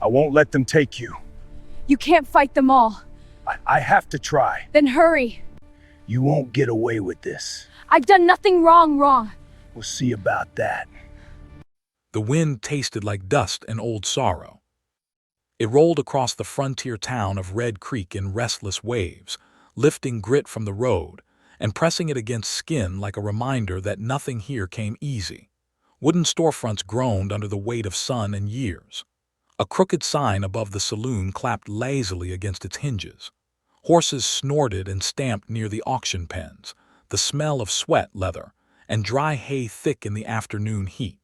I won't let them take you. You can't fight them all. I have to try. Then hurry. You won't get away with this. I've done nothing wrong. We'll see about that. The wind tasted like dust and old sorrow. It rolled across the frontier town of Red Creek in restless waves, lifting grit from the road and pressing it against skin like a reminder that nothing here came easy. Wooden storefronts groaned under the weight of sun and years. A crooked sign above the saloon clapped lazily against its hinges. Horses snorted and stamped near the auction pens, the smell of sweat leather and dry hay thick in the afternoon heat.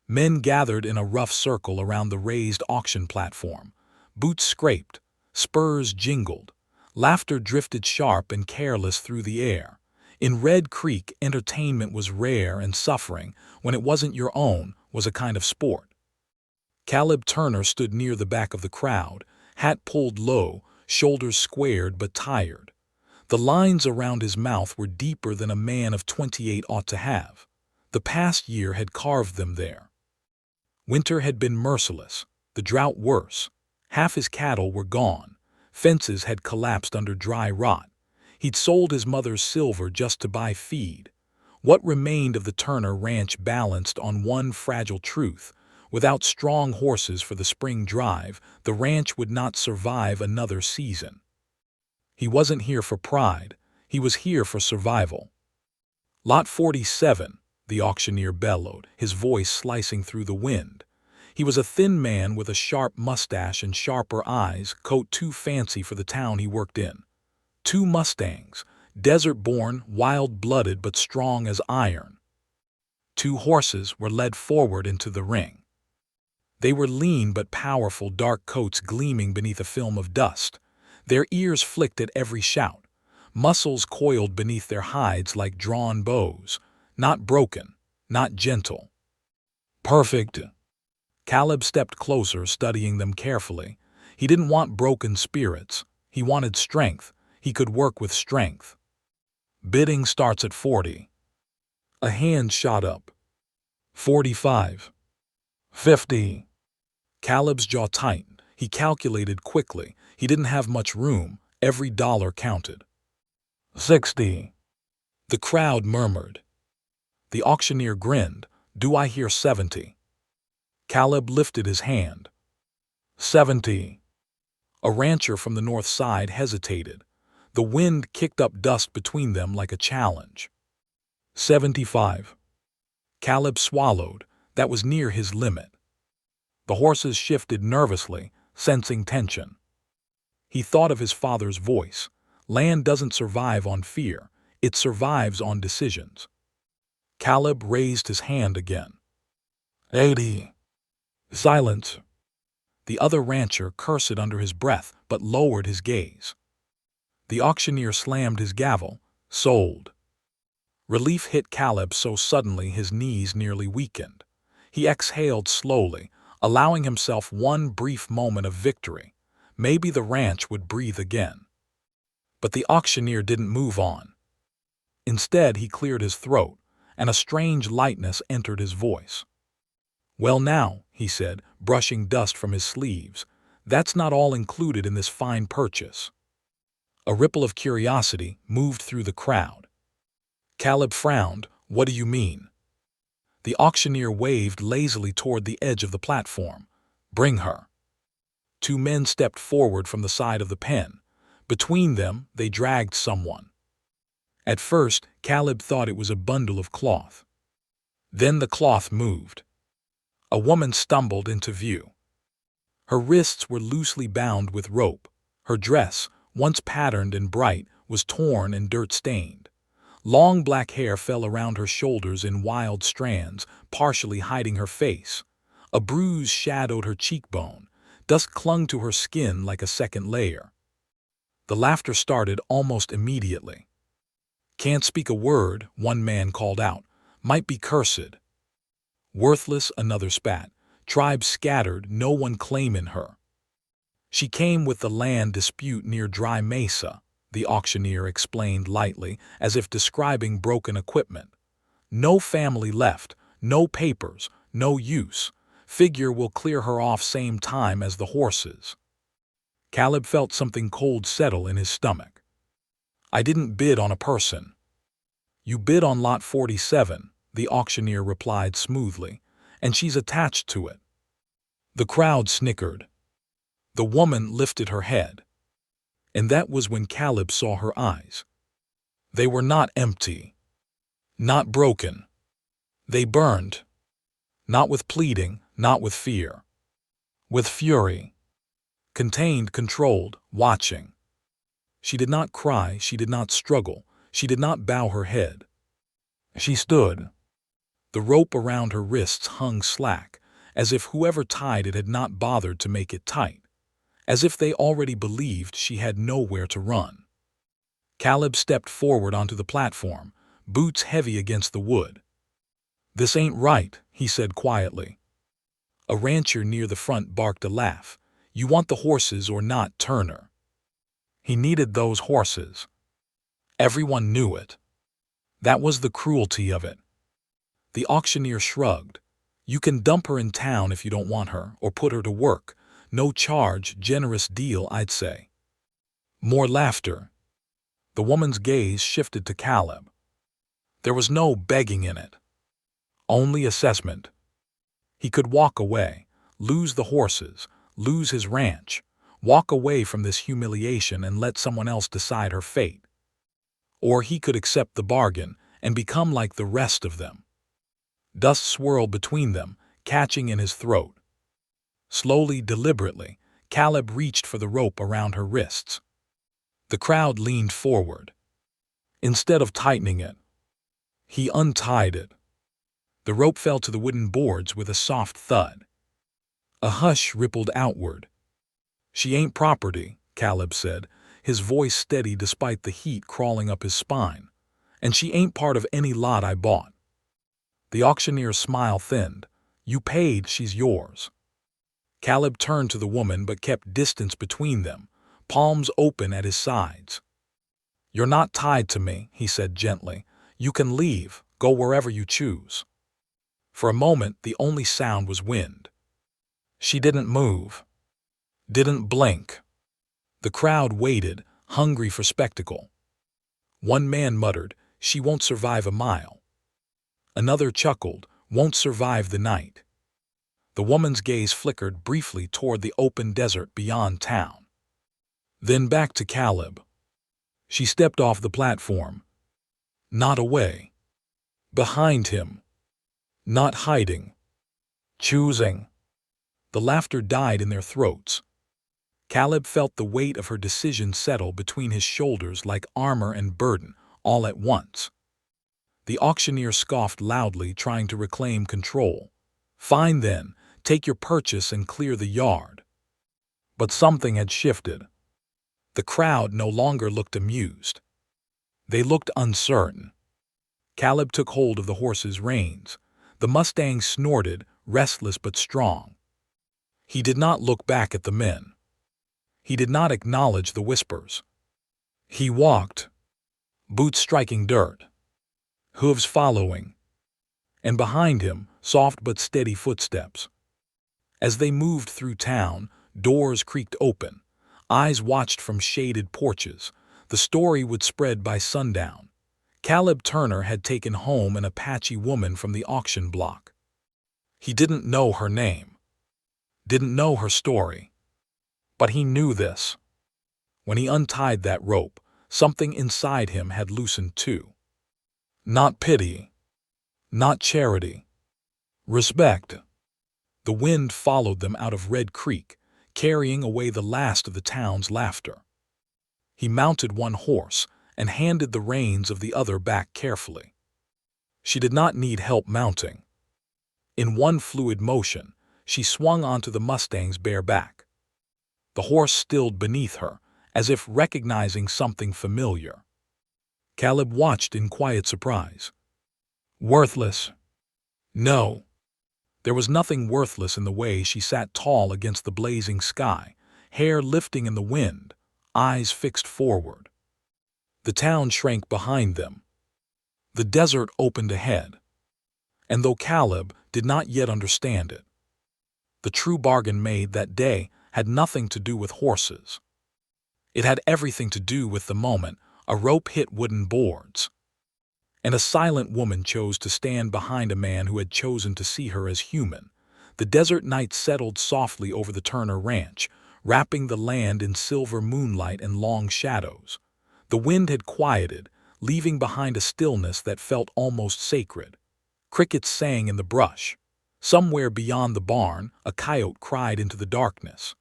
Men gathered in a rough circle around the raised auction platform. Boots scraped, spurs jingled, laughter drifted sharp and careless through the air. In Red Creek, entertainment was rare, and suffering, when it wasn't your own, was a kind of sport. Caleb Turner stood near the back of the crowd, hat pulled low, shoulders squared but tired. The lines around his mouth were deeper than a man of 28 ought to have. The past year had carved them there. Winter had been merciless, the drought worse. Half his cattle were gone. Fences had collapsed under dry rot. He'd sold his mother's silver just to buy feed. What remained of the Turner ranch balanced on one fragile truth: without strong horses for the spring drive, the ranch would not survive another season. He wasn't here for pride. He was here for survival. Lot 47, the auctioneer bellowed, his voice slicing through the wind. He was a thin man with a sharp mustache and sharper eyes, coat too fancy for the town he worked in. 2 Mustangs, desert-born, wild-blooded but strong as iron. 2 horses were led forward into the ring. They were lean but powerful, dark coats gleaming beneath a film of dust. Their ears flicked at every shout. Muscles coiled beneath their hides like drawn bows. Not broken, not gentle. Perfect. Caleb stepped closer, studying them carefully. He didn't want broken spirits. He wanted strength. He could work with strength. Bidding starts at 40. A hand shot up. 45. 50. Caleb's jaw tightened. He calculated quickly. He didn't have much room. Every dollar counted. 60. The crowd murmured. The auctioneer grinned. Do I hear 70? Caleb lifted his hand. 70. A rancher from the north side hesitated. The wind kicked up dust between them like a challenge. 75. Caleb swallowed. That was near his limit. The horses shifted nervously, sensing tension. He thought of his father's voice. Land doesn't survive on fear. It survives on decisions. Caleb raised his hand again. 80. Silence. The other rancher cursed under his breath, but lowered his gaze. The auctioneer slammed his gavel. Sold. Relief hit Caleb so suddenly his knees nearly weakened. He exhaled slowly, allowing himself one brief moment of victory. Maybe the ranch would breathe again. But the auctioneer didn't move on. Instead, he cleared his throat, and a strange lightness entered his voice. Well now, he said, brushing dust from his sleeves, that's not all included in this fine purchase. A ripple of curiosity moved through the crowd. Caleb frowned. What do you mean? The auctioneer waved lazily toward the edge of the platform. Bring her. 2 men stepped forward from the side of the pen. Between them, they dragged someone. At first, Caleb thought it was a bundle of cloth. Then the cloth moved. A woman stumbled into view. Her wrists were loosely bound with rope. Her dress, once patterned and bright, was torn and dirt-stained. Long black hair fell around her shoulders in wild strands, partially hiding her face. A bruise shadowed her cheekbone. Dust clung to her skin like a second layer. The laughter started almost immediately. Can't speak a word, one man called out. Might be cursed. Worthless, another spat. Tribes scattered, no one claiming her. She came with the land dispute near Dry Mesa, the auctioneer explained lightly, as if describing broken equipment. No family left, no papers, no use. Figure will clear her off same time as the horses. Caleb felt something cold settle in his stomach. I didn't bid on a person. You bid on lot 47, the auctioneer replied smoothly, and she's attached to it. The crowd snickered. The woman lifted her head. And that was when Caleb saw her eyes. They were not empty, not broken. They burned, not with pleading, not with fear, with fury, contained, controlled, watching. She did not cry, she did not struggle, she did not bow her head. She stood. The rope around her wrists hung slack, as if whoever tied it had not bothered to make it tight, as if they already believed she had nowhere to run. Caleb stepped forward onto the platform, boots heavy against the wood. "This ain't right," he said quietly. A rancher near the front barked a laugh. "You want the horses or not, Turner?" He needed those horses. Everyone knew it. That was the cruelty of it. The auctioneer shrugged. "You can dump her in town if you don't want her, or put her to work. No charge, generous deal, I'd say." More laughter. The woman's gaze shifted to Caleb. There was no begging in it. Only assessment. He could walk away, lose the horses, lose his ranch, walk away from this humiliation and let someone else decide her fate. Or he could accept the bargain and become like the rest of them. Dust swirled between them, catching in his throat. Slowly, deliberately, Caleb reached for the rope around her wrists. The crowd leaned forward. Instead of tightening it, he untied it. The rope fell to the wooden boards with a soft thud. A hush rippled outward. "She ain't property," Caleb said, his voice steady despite the heat crawling up his spine. "And she ain't part of any lot I bought." The auctioneer's smile thinned. "You paid, she's yours." Caleb turned to the woman but kept distance between them, palms open at his sides. "You're not tied to me," he said gently. "You can leave, go wherever you choose." For a moment, the only sound was wind. She didn't move, didn't blink. The crowd waited, hungry for spectacle. One man muttered, "She won't survive a mile." Another chuckled, "Won't survive the night." The woman's gaze flickered briefly toward the open desert beyond town. Then back to Caleb. She stepped off the platform. Not away. Behind him. Not hiding. Choosing. The laughter died in their throats. Caleb felt the weight of her decision settle between his shoulders like armor and burden, all at once. The auctioneer scoffed loudly, trying to reclaim control. "Fine then, take your purchase and clear the yard." But something had shifted. The crowd no longer looked amused. They looked uncertain. Caleb took hold of the horse's reins. The Mustang snorted, restless but strong. He did not look back at the men. He did not acknowledge the whispers. He walked, boots striking dirt, hooves following, and behind him, soft but steady footsteps. As they moved through town, doors creaked open, eyes watched from shaded porches. The story would spread by sundown. Caleb Turner had taken home an Apache woman from the auction block. He didn't know her name, didn't know her story. But he knew this. When he untied that rope, something inside him had loosened too. Not pity, not charity, respect. The wind followed them out of Red Creek, carrying away the last of the town's laughter. He mounted one horse and handed the reins of the other back carefully. She did not need help mounting. In one fluid motion, she swung onto the Mustang's bare back. The horse stilled beneath her, as if recognizing something familiar. Caleb watched in quiet surprise. Worthless. No. There was nothing worthless in the way she sat tall against the blazing sky, hair lifting in the wind, eyes fixed forward. The town shrank behind them. The desert opened ahead. And though Caleb did not yet understand it, The true bargain made that day had nothing to do with horses. It had everything to do with the moment a rope hit wooden boards, and a silent woman chose to stand behind a man who had chosen to see her as human. The desert night settled softly over the Turner Ranch, wrapping the land in silver moonlight and long shadows. The wind had quieted, leaving behind a stillness that felt almost sacred. Crickets sang in the brush. Somewhere beyond the barn, a coyote cried into the darkness.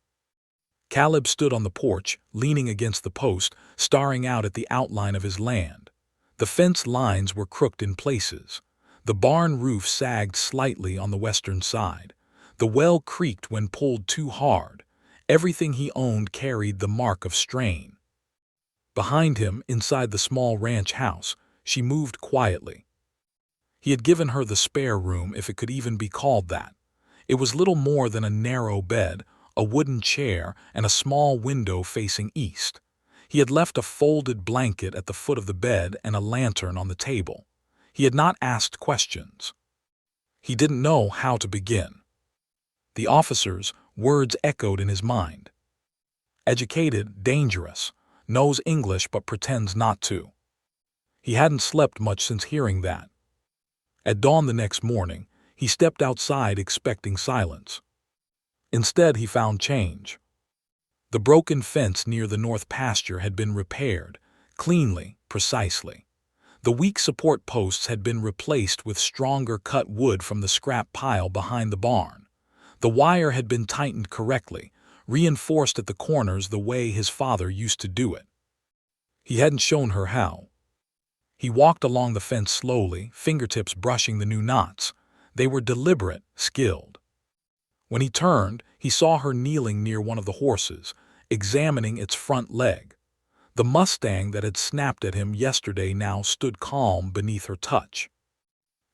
Caleb stood on the porch, leaning against the post, staring out at the outline of his land. The fence lines were crooked in places. The barn roof sagged slightly on the western side. The well creaked when pulled too hard. Everything he owned carried the mark of strain. Behind him, inside the small ranch house, she moved quietly. He had given her the spare room, if it could even be called that. It was little more than a narrow bed, a wooden chair, and a small window facing east. He had left a folded blanket at the foot of the bed and a lantern on the table. He had not asked questions. He didn't know how to begin. The officer's words echoed in his mind. Educated, dangerous, knows English but pretends not to. He hadn't slept much since hearing that. At dawn the next morning, he stepped outside expecting silence. Instead, he found change. The broken fence near the north pasture had been repaired, cleanly, precisely. The weak support posts had been replaced with stronger cut wood from the scrap pile behind the barn. The wire had been tightened correctly, reinforced at the corners the way his father used to do it. He hadn't shown her how. He walked along the fence slowly, fingertips brushing the new knots. They were deliberate, skilled. When he turned, he saw her kneeling near one of the horses, examining its front leg. The Mustang that had snapped at him yesterday now stood calm beneath her touch.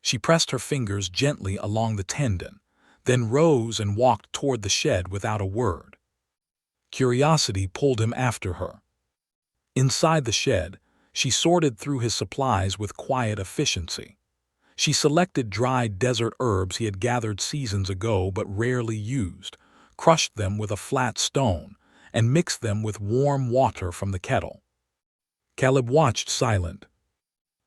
She pressed her fingers gently along the tendon, then rose and walked toward the shed without a word. Curiosity pulled him after her. Inside the shed, she sorted through his supplies with quiet efficiency. She selected dried desert herbs he had gathered seasons ago but rarely used, crushed them with a flat stone, and mixed them with warm water from the kettle. Caleb watched silent.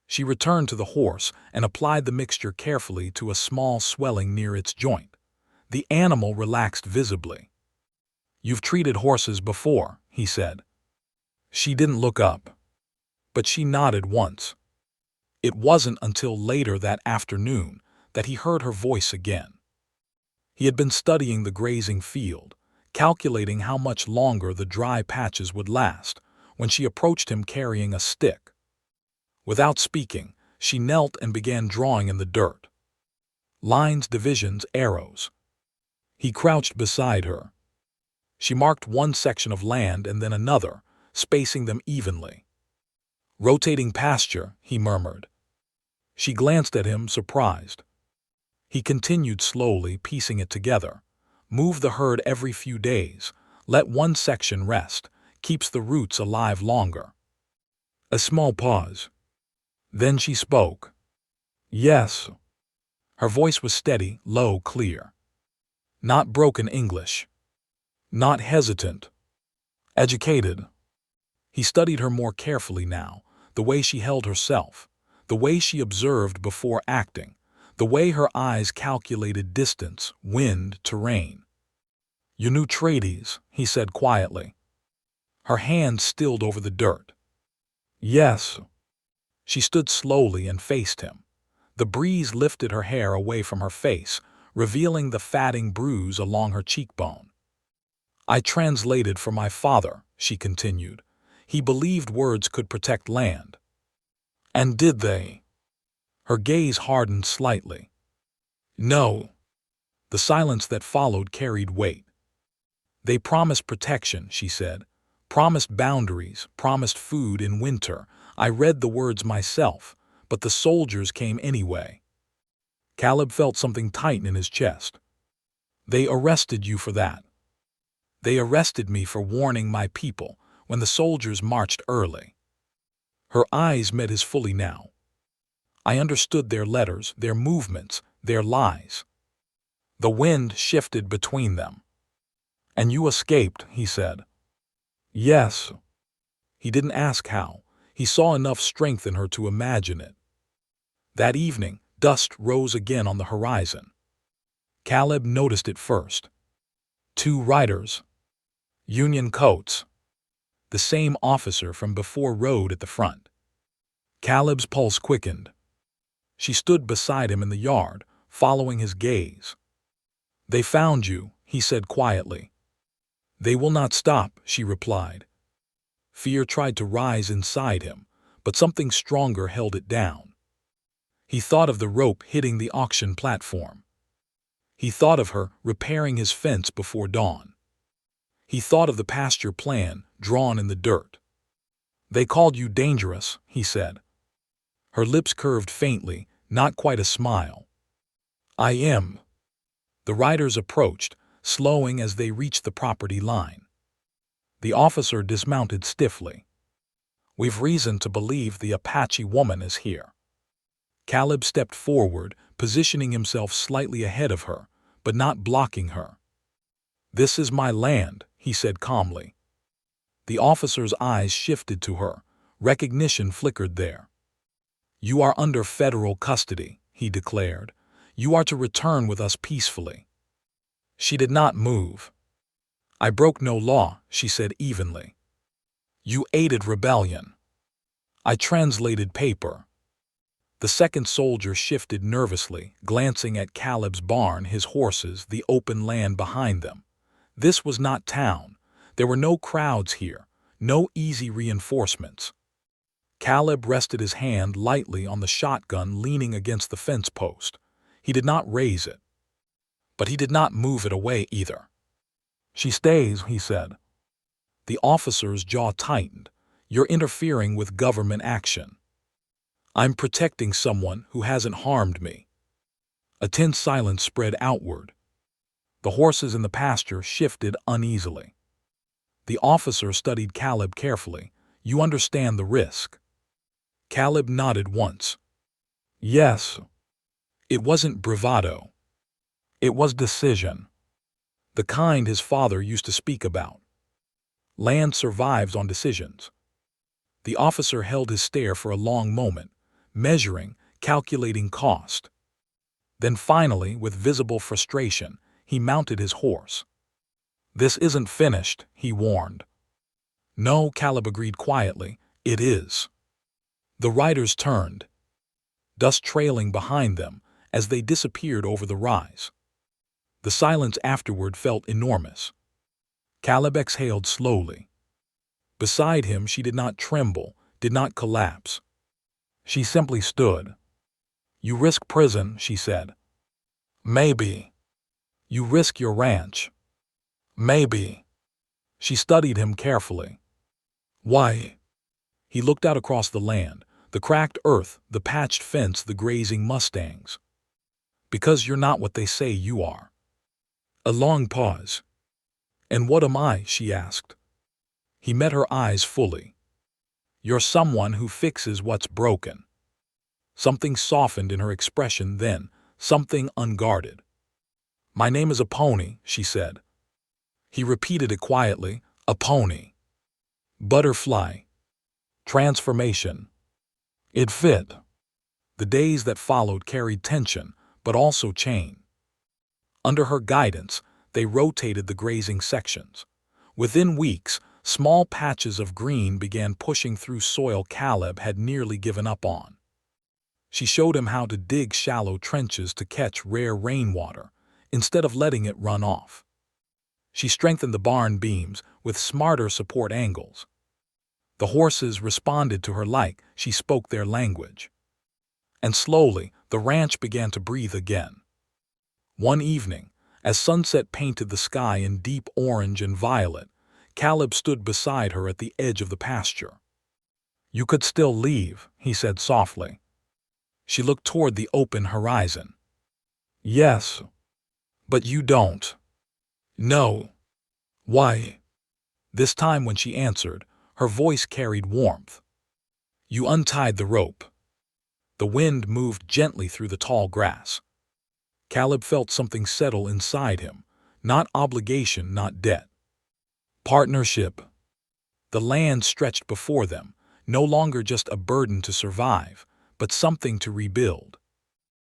She returned to the horse and applied the mixture carefully to a small swelling near its joint. The animal relaxed visibly. "You've treated horses before," he said. She didn't look up, but she nodded once. It wasn't until later that afternoon that he heard her voice again. He had been studying the grazing field, calculating how much longer the dry patches would last, when she approached him carrying a stick. Without speaking, she knelt and began drawing in the dirt. Lines, divisions, arrows. He crouched beside her. She marked one section of land and then another, spacing them evenly. "Rotating pasture," he murmured. She glanced at him, surprised. He continued slowly, piecing it together. "Move the herd every few days. Let one section rest. Keeps the roots alive longer." A small pause. Then she spoke. "Yes." Her voice was steady, low, clear. Not broken English. Not hesitant. Educated. He studied her more carefully now, the way she held herself, the way she observed before acting, the way her eyes calculated distance, wind, terrain. "You knew tradies," he said quietly. Her hand stilled over the dirt. "Yes." She stood slowly and faced him. The breeze lifted her hair away from her face, revealing the fatting bruise along her cheekbone. "I translated for my father," she continued. "He believed words could protect land." "And did they?" Her gaze hardened slightly. "No." The silence that followed carried weight. "They promised protection," she said. "Promised boundaries, promised food in winter. I read the words myself, but the soldiers came anyway." Caleb felt something tighten in his chest. "They arrested you for that." "They arrested me for warning my people when the soldiers marched early." Her eyes met his fully now. "I understood their letters, their movements, their lies." The wind shifted between them. "And you escaped," he said. "Yes." He didn't ask how. He saw enough strength in her to imagine it. That evening, dust rose again on the horizon. Caleb noticed it first. 2 riders. Union coats. The same officer from before rode at the front. Caleb's pulse quickened. She stood beside him in the yard, following his gaze. "They found you," he said quietly. "They will not stop," she replied. Fear tried to rise inside him, but something stronger held it down. He thought of the rope hitting the auction platform. He thought of her repairing his fence before dawn. He thought of the pasture plan drawn in the dirt. "They called you dangerous," he said. Her lips curved faintly, not quite a smile. "I am." The riders approached, slowing as they reached the property line. The officer dismounted stiffly. "We've reason to believe the Apache woman is here." Caleb stepped forward, positioning himself slightly ahead of her, but not blocking her. "This is my land," he said calmly. The officer's eyes shifted to her. Recognition flickered there. "You are under federal custody," he declared. "You are to return with us peacefully." She did not move. "I broke no law," she said evenly. "You aided rebellion." "I translated paper." The second soldier shifted nervously, glancing at Caleb's barn, his horses, the open land behind them. This was not town. There were no crowds here, no easy reinforcements. Caleb rested his hand lightly on the shotgun leaning against the fence post. He did not raise it. But he did not move it away either. "She stays," he said. The officer's jaw tightened. "You're interfering with government action." "I'm protecting someone who hasn't harmed me." A tense silence spread outward. The horses in the pasture shifted uneasily. The officer studied Caleb carefully. "You understand the risk." Caleb nodded once. "Yes." It wasn't bravado. It was decision. The kind his father used to speak about. Land survives on decisions. The officer held his stare for a long moment, measuring, calculating cost. Then finally, with visible frustration, he mounted his horse. "This isn't finished," he warned. "No," Caleb agreed quietly, "it is." The riders turned, dust trailing behind them as they disappeared over the rise. The silence afterward felt enormous. Caleb exhaled slowly. Beside him, she did not tremble, did not collapse. She simply stood. "You risk prison," she said. "Maybe." "You risk your ranch." "Maybe." She studied him carefully. "Why?" He looked out across the land, the cracked earth, the patched fence, the grazing mustangs. "Because you're not what they say you are." A long pause. "And what am I?" she asked. He met her eyes fully. "You're someone who fixes what's broken." Something softened in her expression then, something unguarded. "My name is Apache," she said. He repeated it quietly, "Apache." Butterfly. Transformation. It fit. The days that followed carried tension, but also change. Under her guidance, they rotated the grazing sections. Within weeks, small patches of green began pushing through soil Caleb had nearly given up on. She showed him how to dig shallow trenches to catch rare rainwater, instead of letting it run off. She strengthened the barn beams with smarter support angles. The horses responded to her like she spoke their language. And slowly, the ranch began to breathe again. One evening, as sunset painted the sky in deep orange and violet, Caleb stood beside her at the edge of the pasture. "You could still leave," he said softly. She looked toward the open horizon. "Yes. But you don't." "No." "Why?" This time when she answered, her voice carried warmth. "You untied the rope." The wind moved gently through the tall grass. Caleb felt something settle inside him. Not obligation, not debt. Partnership. The land stretched before them, no longer just a burden to survive, but something to rebuild.